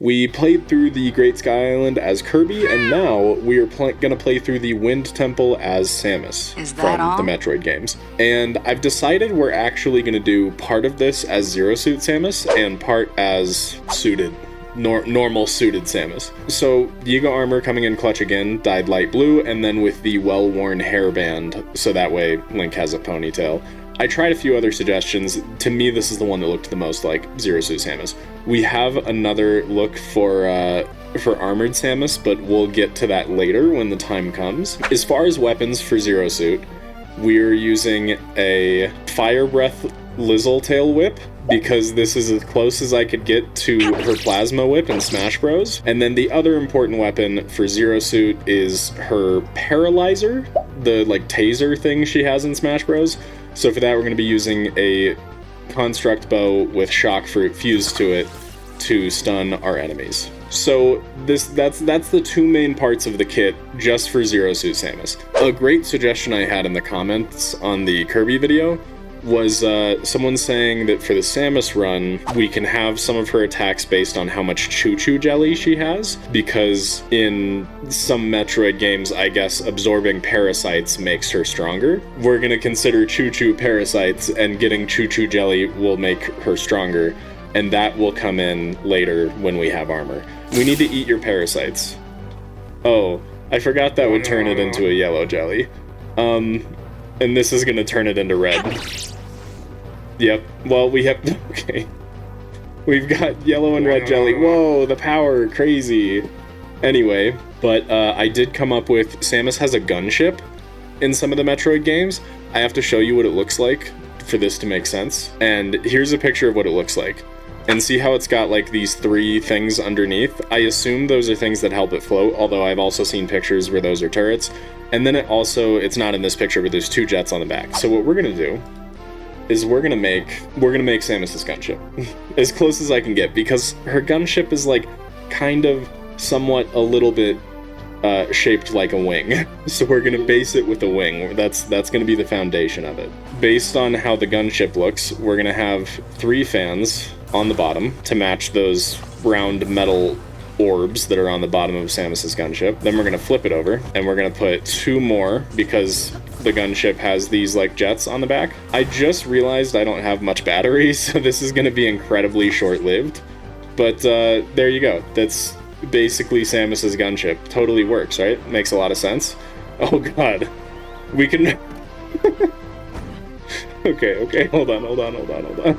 We played through the Great Sky Island as Kirby, and now we are gonna play through the Wind Temple as Samus from the Metroid games. And I've decided we're actually gonna do part of this as Zero Suit Samus and part as suited. Normal suited Samus. So, Yiga armor coming in clutch again, dyed light blue, and then with the well-worn hairband, so that way Link has a ponytail. I tried a few other suggestions. To me, this is the one that looked the most like Zero Suit Samus. We have another look for Armored Samus, but we'll get to that later when the time comes. As far as weapons for Zero Suit, we're using a Fire Breath Lizzletail Whip, because this is as close as I could get to her Plasma Whip in Smash Bros. And then the other important weapon for Zero Suit is her Paralyzer, the like taser thing she has in Smash Bros. So for that, we're going to be using a Construct Bow with Shock Fruit fused to it to stun our enemies. So that's the two main parts of the kit just for Zero Suit Samus. A great suggestion I had in the comments on the Kirby video was someone saying that for the Samus run, we can have some of her attacks based on how much choo-choo jelly she has, because in some Metroid games, I guess absorbing parasites makes her stronger. We're gonna consider choo-choo parasites, and getting choo-choo jelly will make her stronger, and that will come in later when we have armor. We need to eat your parasites. Oh, I forgot that would turn it into a yellow jelly. And this is gonna turn it into red. Yep, well, we have... Okay. We've got yellow and red jelly. Whoa, the power, crazy. Anyway, but I did come up with... Samus has a gunship in some of the Metroid games. I have to show you what it looks like for this to make sense. And here's a picture of what it looks like. And see how it's got like these three things underneath? I assume those are things that help it float, although I've also seen pictures where those are turrets. And then it's not in this picture, but there's two jets on the back. So what we're gonna do is we're gonna make Samus's gunship. As close as I can get, because her gunship is like kind of somewhat a little bit shaped like a wing. So we're gonna base it with a wing. That's gonna be the foundation of it. Based on how the gunship looks, we're gonna have 3 fans on the bottom to match those round metal orbs that are on the bottom of Samus's gunship. Then we're gonna flip it over, and we're gonna put 2 more, because the gunship has these like jets on the back. I just realized I don't have much battery, so this is gonna be incredibly short-lived. But there you go. That's basically Samus's gunship. Totally works, right? Makes a lot of sense. Oh god. We can... Okay, hold on.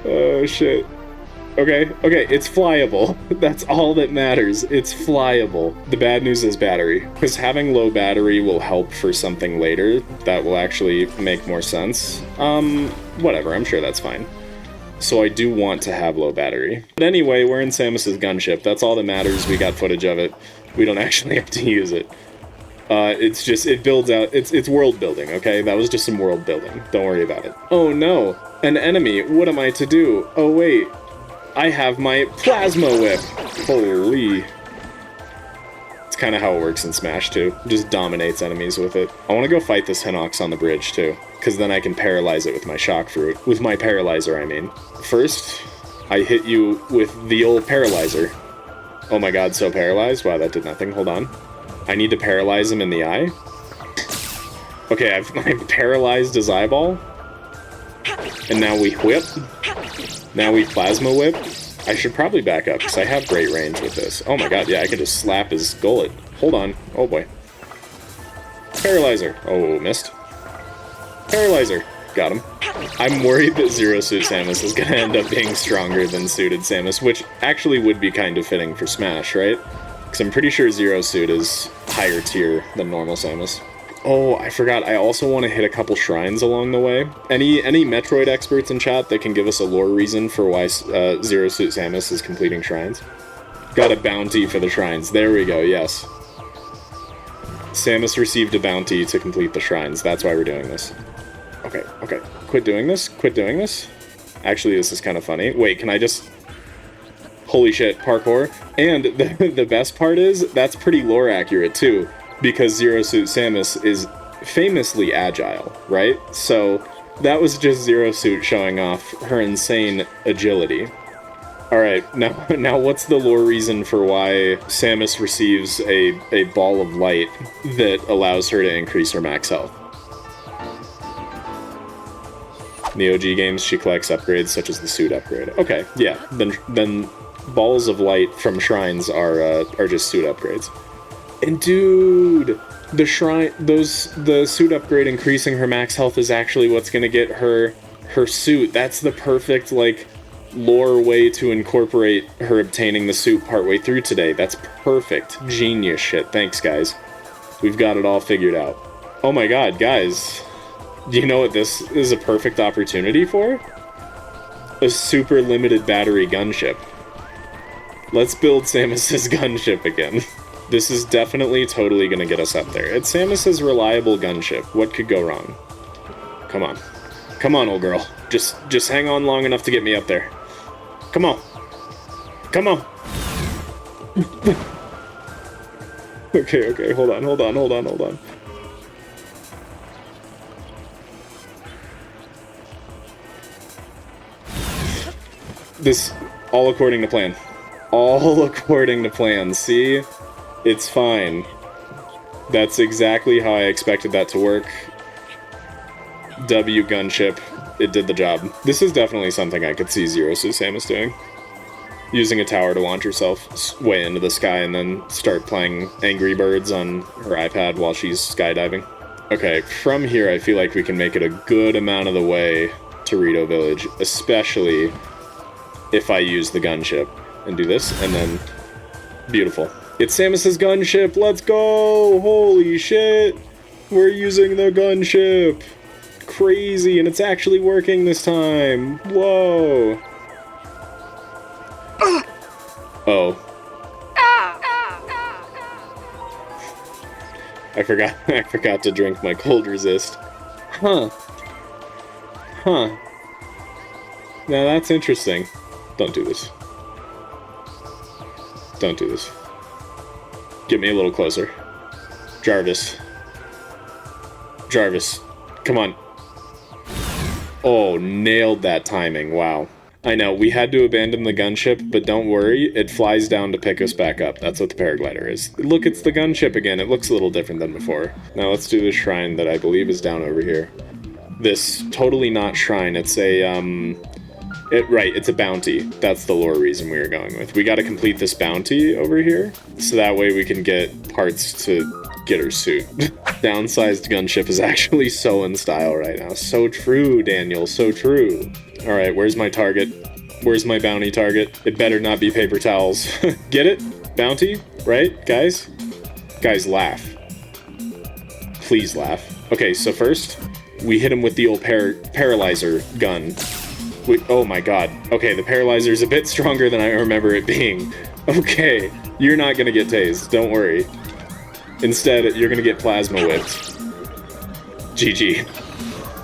Oh shit. Okay, it's flyable. That's all that matters. It's flyable. The bad news is battery, because having low battery will help for something later that will actually make more sense. Whatever, I'm sure that's fine. So I do want to have low battery. But anyway, we're in Samus's gunship. That's all that matters. We got footage of it. We don't actually have to use it. It's just, it builds out, it's world building, okay? That was just some world building. Don't worry about it. Oh no, an enemy. What am I to do? Oh wait. I have my Plasma Whip! Holy. It's kind of how it works in Smash, too. It just dominates enemies with it. I want to go fight this Hinox on the bridge, too, because then I can paralyze it with my Shock Fruit. With my Paralyzer, I mean. First, I hit you with the old Paralyzer. Oh my god, so paralyzed? Wow, that did nothing. Hold on. I need to paralyze him in the eye. Okay, I've paralyzed his eyeball. And now we whip. Now we Plasma Whip. I should probably back up, because I have great range with this. Oh my god, yeah, I can just slap his gullet. Hold on. Oh boy. Paralyzer. Oh, missed. Paralyzer. Got him. I'm worried that Zero Suit Samus is going to end up being stronger than Suited Samus, which actually would be kind of fitting for Smash, right? Because I'm pretty sure Zero Suit is higher tier than normal Samus. Oh, I forgot, I also want to hit a couple shrines along the way. Any Metroid experts in chat that can give us a lore reason for why Zero Suit Samus is completing shrines? Got a bounty for the shrines. There we go, yes. Samus received a bounty to complete the shrines. That's why we're doing this. Okay. Quit doing this. Actually, this is kind of funny. Wait, can I just... Holy shit, parkour. And the best part is, that's pretty lore accurate too. Because Zero Suit Samus is famously agile, right? So that was just Zero Suit showing off her insane agility. Alright, now what's the lore reason for why Samus receives a ball of light that allows her to increase her max health? In the OG games, she collects upgrades such as the suit upgrade. Okay, yeah, then balls of light from shrines are just suit upgrades. And dude, the suit upgrade increasing her max health is actually what's gonna get her suit. That's the perfect, like, lore way to incorporate her obtaining the suit partway through today. That's perfect. Genius shit. Thanks, guys. We've got it all figured out. Oh my god, guys. Do you know what this is a perfect opportunity for? A super limited battery gunship. Let's build Samus's gunship again. This is definitely totally gonna get us up there. It's Samus's reliable gunship. What could go wrong? Come on. Come on, old girl. Just hang on long enough to get me up there. Come on. Come on. Okay, hold on. This, all according to plan. All according to plan, see? It's fine. That's exactly how I expected that to work. W gunship. It did the job. This is definitely something I could see Zero Suit Samus doing. Using a tower to launch herself way into the sky and then start playing Angry Birds on her iPad while she's skydiving. Okay, from here I feel like we can make it a good amount of the way to Rito Village, especially if I use the gunship. And do this, and then... Beautiful. It's Samus's gunship! Let's go! Holy shit! We're using the gunship! Crazy, and it's actually working this time. Whoa. Oh. I forgot to drink my cold resist. Huh. Now that's interesting. Don't do this. Don't do this. Get me a little closer. Jarvis. Come on. Oh, nailed that timing, wow. I know, we had to abandon the gunship, but don't worry, it flies down to pick us back up. That's what the paraglider is. Look, it's the gunship again. It looks a little different than before. Now let's do the shrine that I believe is down over here. This totally not shrine, it's a, it's a bounty. That's the lore reason we were going with. We gotta complete this bounty over here, so that way we can get parts to get her suit. Downsized gunship is actually so in style right now. So true, Daniel, so true. Alright, where's my target? Where's my bounty target? It better not be paper towels. Get it? Bounty? Right, guys? Guys, laugh. Please laugh. Okay, so first, we hit him with the old paralyzer gun. Oh my god. Okay, the paralyzer's a bit stronger than I remember it being. Okay, you're not gonna get tased, don't worry. Instead, you're gonna get plasma whipped. GG.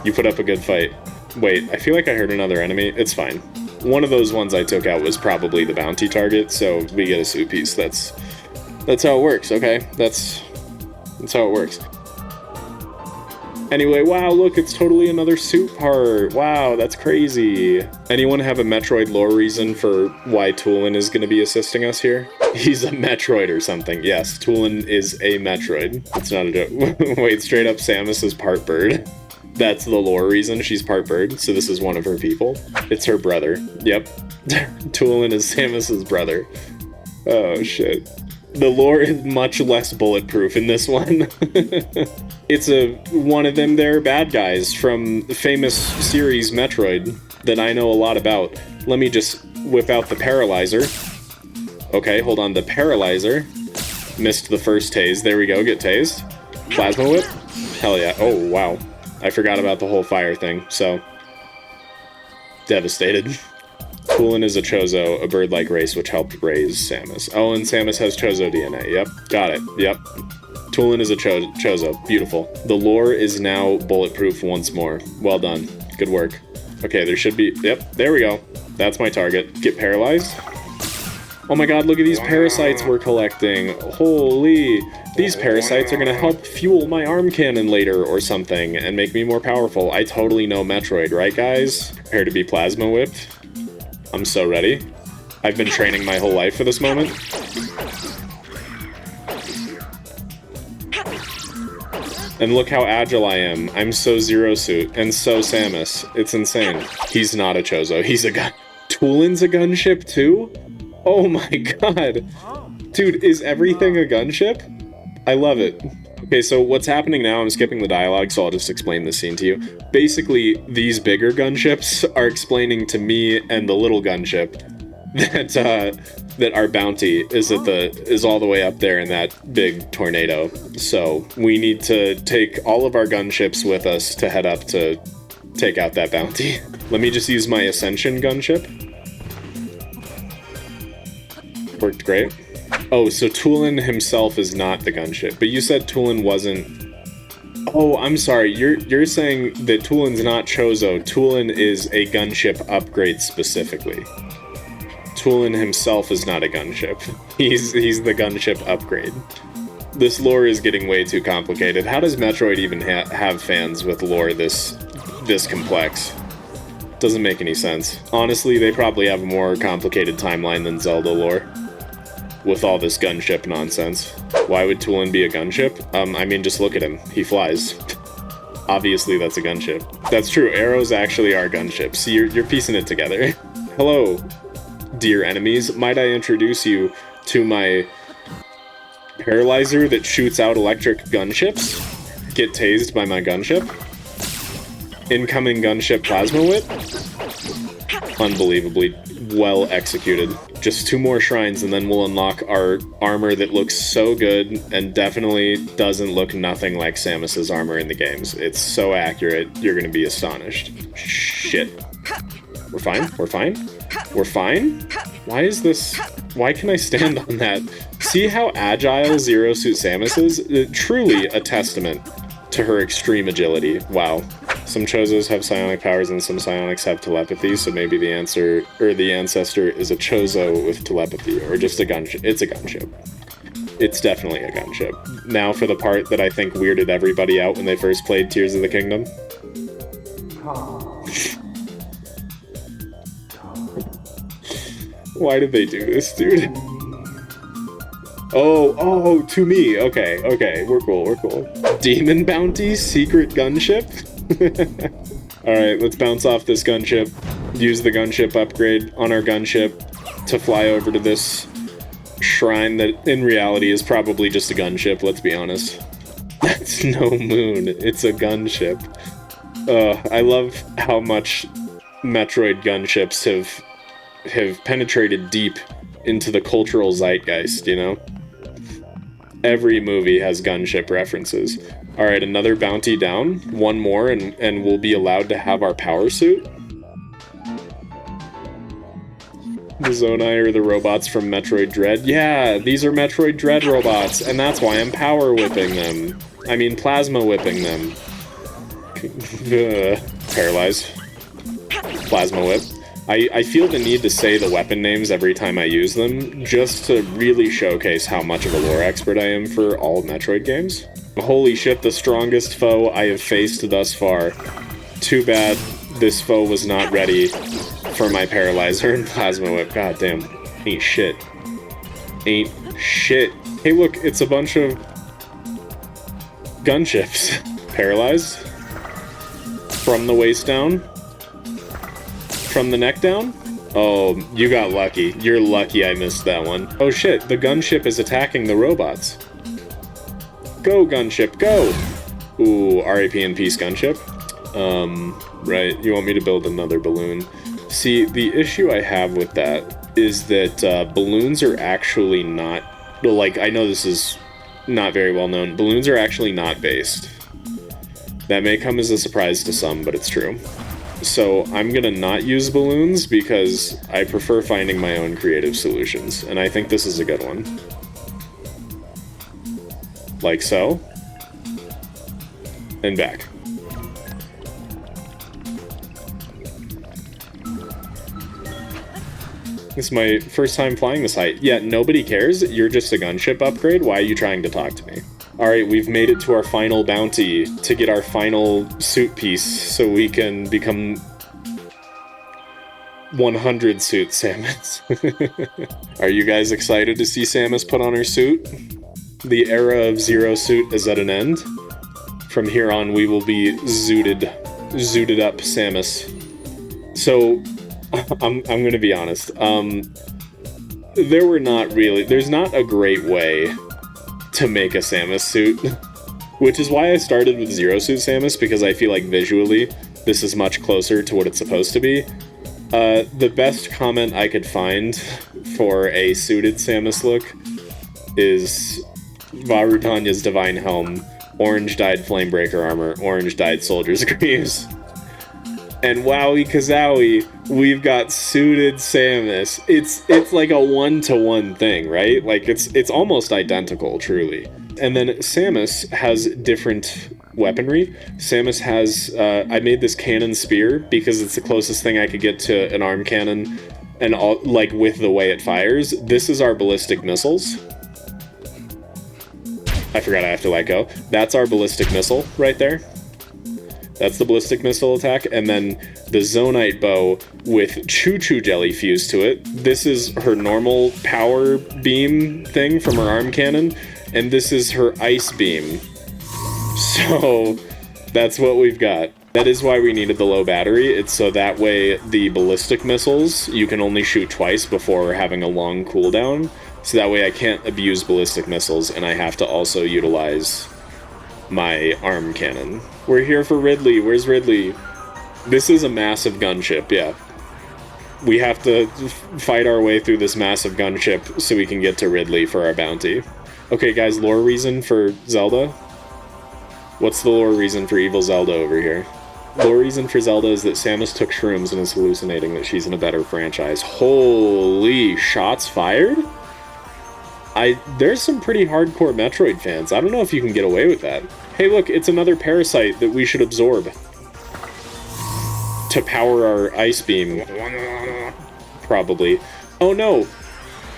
You put up a good fight. Wait, I feel like I heard another enemy. It's fine. One of those ones I took out was probably the bounty target, so we get a suit piece. That's how it works, okay? That's how it works. Anyway, wow, look, it's totally another suit part. Wow, that's crazy. Anyone have a Metroid lore reason for why Toolin is going to be assisting us here? He's a Metroid or something. Yes, Toolin is a Metroid. It's not a joke. Wait, straight up, Samus is part bird. That's the lore reason she's part bird, so this is one of her people. It's her brother. Yep. Toolin is Samus's brother. Oh, shit. The lore is much less bulletproof in this one. It's one of them there bad guys from the famous series Metroid that I know a lot about. Let me just whip out the paralyzer. Okay, hold on, the paralyzer. Missed the first tase. There we go, get tased. Plasma whip? Hell yeah. Oh, wow. I forgot about the whole fire thing, so... Devastated. Toolin is a Chozo, a bird-like race which helped raise Samus. Oh, and Samus has Chozo DNA. Yep, got it. Yep. Toolin is a Chozo. Beautiful. The lore is now bulletproof once more. Well done. Good work. Okay, there should be... Yep, there we go. That's my target. Get paralyzed. Oh my god, look at these parasites we're collecting. Holy... These parasites are gonna help fuel my arm cannon later or something and make me more powerful. I totally know Metroid, right guys? Prepare to be plasma whipped. I'm so ready. I've been training my whole life for this moment. And look how agile I am. I'm so Zero Suit, and so Samus. It's insane. He's not a Chozo, he's a gun. Toolin's a gunship too? Oh my god. Dude, is everything a gunship? I love it. Okay, so what's happening now, I'm skipping the dialogue, so I'll just explain this scene to you. Basically, these bigger gunships are explaining to me and the little gunship that our bounty is all the way up there in that big tornado. So we need to take all of our gunships with us to head up to take out that bounty. Let me just use my Ascension gunship. Worked great. Oh, so Toulon himself is not the gunship, but you said Toulon wasn't... Oh, I'm sorry, you're saying that Toulon's not Chozo, Toulon is a gunship upgrade specifically. Toulon himself is not a gunship. He's the gunship upgrade. This lore is getting way too complicated. How does Metroid even have fans with lore this complex? Doesn't make any sense. Honestly, they probably have a more complicated timeline than Zelda lore. With all this gunship nonsense. Why would Toulon be a gunship? I mean, just look at him. He flies. Obviously, that's a gunship. That's true, arrows actually are gunships. See, you're piecing it together. Hello, dear enemies. Might I introduce you to my paralyzer that shoots out electric gunships? Get tased by my gunship? Incoming gunship plasma whip? Unbelievably well executed. Just 2 more shrines and then we'll unlock our armor that looks so good and definitely doesn't look nothing like Samus's armor in the games. It's so accurate, you're gonna be astonished. Shit. We're fine? We're fine? We're fine? Why is this... Why can I stand on that? See how agile Zero Suit Samus is? Truly a testament to her extreme agility. Wow. Some Chozos have psionic powers and some psionics have telepathy, so maybe the answer, or the ancestor, is a Chozo with telepathy, or just a gunship. It's a gunship. It's definitely a gunship. Now for the part that I think weirded everybody out when they first played Tears of the Kingdom. Why did they do this, dude? Oh, to me. Okay, we're cool. Demon Bounty, secret gunship? Alright, let's bounce off this gunship, use the gunship upgrade on our gunship to fly over to this shrine that in reality is probably just a gunship, let's be honest. That's no moon, it's a gunship. I love how much Metroid gunships have penetrated deep into the cultural zeitgeist, you know? Every movie has gunship references. Alright, another bounty down. 1 more and we'll be allowed to have our power suit. The Zonai are the robots from Metroid Dread. Yeah, these are Metroid Dread robots, and that's why I'm power whipping them. I mean, plasma whipping them. Paralyze. Plasma whip. I feel the need to say the weapon names every time I use them, just to really showcase how much of a lore expert I am for all Metroid games. Holy shit, the strongest foe I have faced thus far. Too bad this foe was not ready for my paralyzer and plasma whip. God damn. Ain't shit. Ain't shit. Hey look, it's a bunch of gunships. Paralyzed. From the waist down. From the neck down? Oh, you got lucky. You're lucky I missed that one. Oh shit, the gunship is attacking the robots. Go, gunship, go! Ooh, RAP in peace, gunship. Right, you want me to build another balloon. See, the issue I have with that is that balloons are actually not... Like, I know this is not very well known. Balloons are actually not based. That may come as a surprise to some, but it's true. So I'm gonna not use balloons because I prefer finding my own creative solutions, and I think this is a good one. Like so. And back. This is my first time flying this height. Yeah, nobody cares. You're just a gunship upgrade. Why are you trying to talk to me? Alright, we've made it to our final bounty to get our final suit piece so we can become 100 suit Samus. Are you guys excited to see Samus put on her suit? The era of zero suit is at an end. From here on, we will be zooted up Samus. So, I'm gonna be honest. There's not a great way to make a Samus suit, which is why I started with Zero Suit Samus, because I feel like visually this is much closer to what it's supposed to be. The best comment I could find for a suited Samus look is Varutanya's Divine Helm, orange dyed Flamebreaker armor, orange dyed Soldier's Greaves. And wowie kazowie, we've got suited Samus. It's like a one-to-one thing, right? Like it's almost identical, truly. And then Samus has different weaponry. Samus has I made this cannon spear because it's the closest thing I could get to an arm cannon, and all, like, with the way it fires. This is our ballistic missiles. I forgot I have to let go. That's our ballistic missile right there. That's the ballistic missile attack, and then the Zonite bow with choo-choo jelly fused to it. This is her normal power beam thing from her arm cannon, and this is her ice beam. So that's what we've got. That is why we needed the low battery. It's so that way the ballistic missiles, you can only shoot twice before having a long cooldown. So that way I can't abuse ballistic missiles, and I have to also utilize my arm cannon. We're here for Ridley. Where's Ridley? This is a massive gunship, yeah. We have to fight our way through this massive gunship so we can get to Ridley for our bounty. Okay, guys, lore reason for Zelda? What's the lore reason for evil Zelda over here? Lore reason for Zelda is that Samus took shrooms and is hallucinating that she's in a better franchise. Holy shots fired? There's some pretty hardcore Metroid fans. I don't know if you can get away with that. Hey look, it's another parasite that we should absorb to power our ice beam. Probably. Oh no!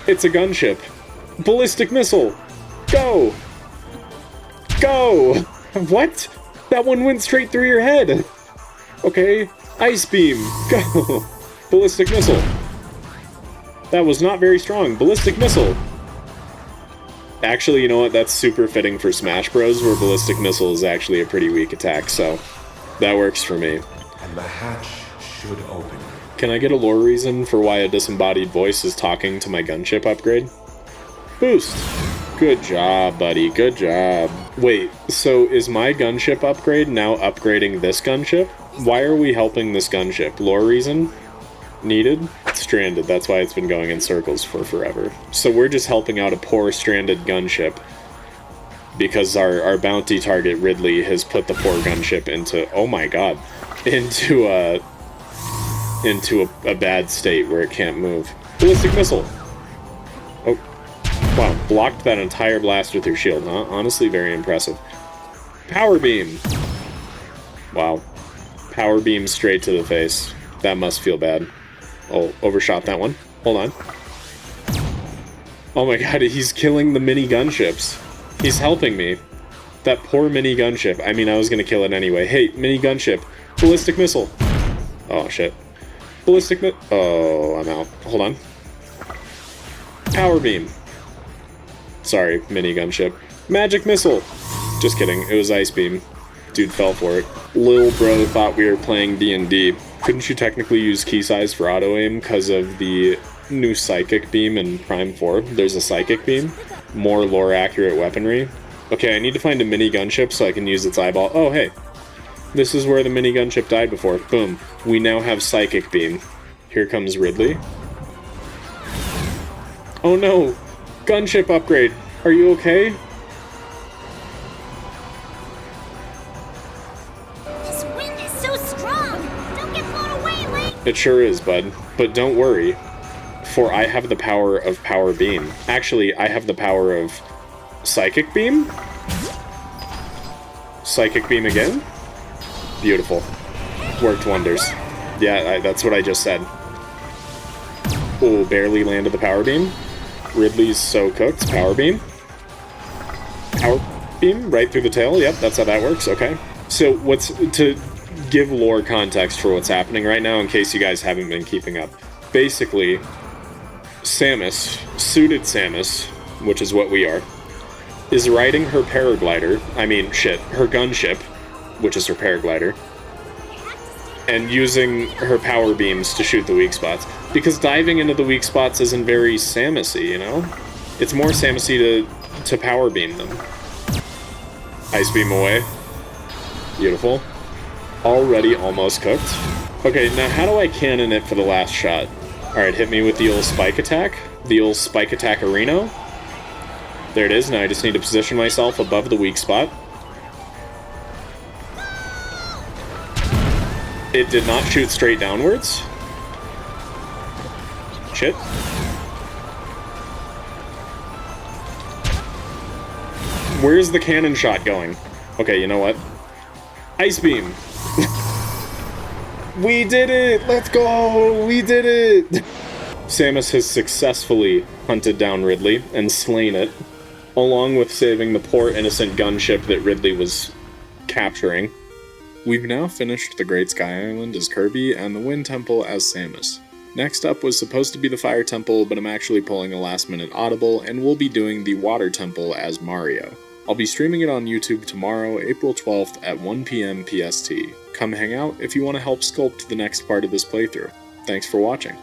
It's a gunship. Ballistic missile! Go! Go! What? That one went straight through your head! Okay, ice beam! Go! Ballistic missile. That was not very strong. Ballistic missile! Actually, you know what? That's super fitting for Smash Bros, where ballistic missile is actually a pretty weak attack, so that works for me. And the hatch should open. Can I get a lore reason for why a disembodied voice is talking to my gunship upgrade? Boost! Good job, buddy. Good job. Wait, so is my gunship upgrade now upgrading this gunship? Why are we helping this gunship? Lore reason? Needed? Stranded. That's why it's been going in circles for forever. So we're just helping out a poor stranded gunship because our bounty target Ridley has put the poor gunship into, oh my god, into a bad state where it can't move. Ballistic missile. Oh, wow, blocked that entire blast with your shield, huh? Honestly, very impressive. Power beam. Wow, power beam straight to the face. That must feel bad. Oh, overshot that one. Hold on. Oh my god, he's killing the mini gunships. He's helping me. That poor mini gunship. I mean, I was gonna kill it anyway. Hey, mini gunship. Ballistic missile. Oh, shit. Ballistic mi- Oh, I'm out. Hold on. Power beam. Sorry, mini gunship. Magic missile. Just kidding. It was ice beam. Dude fell for it. Lil bro thought we were playing D&D. Couldn't you technically use key size for auto-aim because of the new Psychic Beam in Prime 4? There's a Psychic Beam. More lore-accurate weaponry. Okay, I need to find a mini gunship so I can use its eyeball. Oh, hey. This is where the mini gunship died before. Boom. We now have Psychic Beam. Here comes Ridley. Oh no! Gunship upgrade! Are you okay? It sure is, bud. But don't worry, for I have the power of Power Beam. Actually, I have the power of Psychic Beam? Psychic Beam again? Beautiful. Worked wonders. Yeah, that's what I just said. Oh, barely landed the Power Beam. Ridley's so cooked. Power Beam. Power Beam right through the tail. Yep, that's how that works. Okay. So what's to give lore context for what's happening right now in case you guys haven't been keeping up. Basically, Samus, suited Samus, which is what we are, is riding her paraglider, her gunship, which is her paraglider, and using her power beams to shoot the weak spots. Because diving into the weak spots isn't very Samus-y, you know? It's more Samus-y to power beam them. Ice beam away. Beautiful. Already almost cooked. Okay, now how do I cannon it for the last shot? Alright, hit me with the old spike attack. The old spike attack arena. There it is, now I just need to position myself above the weak spot. It did not shoot straight downwards. Shit. Where's the cannon shot going? Okay, you know what? Ice beam! We did it! Let's go! We did it! Samus has successfully hunted down Ridley and slain it, along with saving the poor innocent gunship that Ridley was capturing. We've now finished the Great Sky Island as Kirby and the Wind Temple as Samus. Next up was supposed to be the Fire Temple, but I'm actually pulling a last-minute audible, and we'll be doing the Water Temple as Mario. I'll be streaming it on YouTube tomorrow, April 12th at 1 PM PST. Come hang out if you want to help sculpt the next part of this playthrough. Thanks for watching.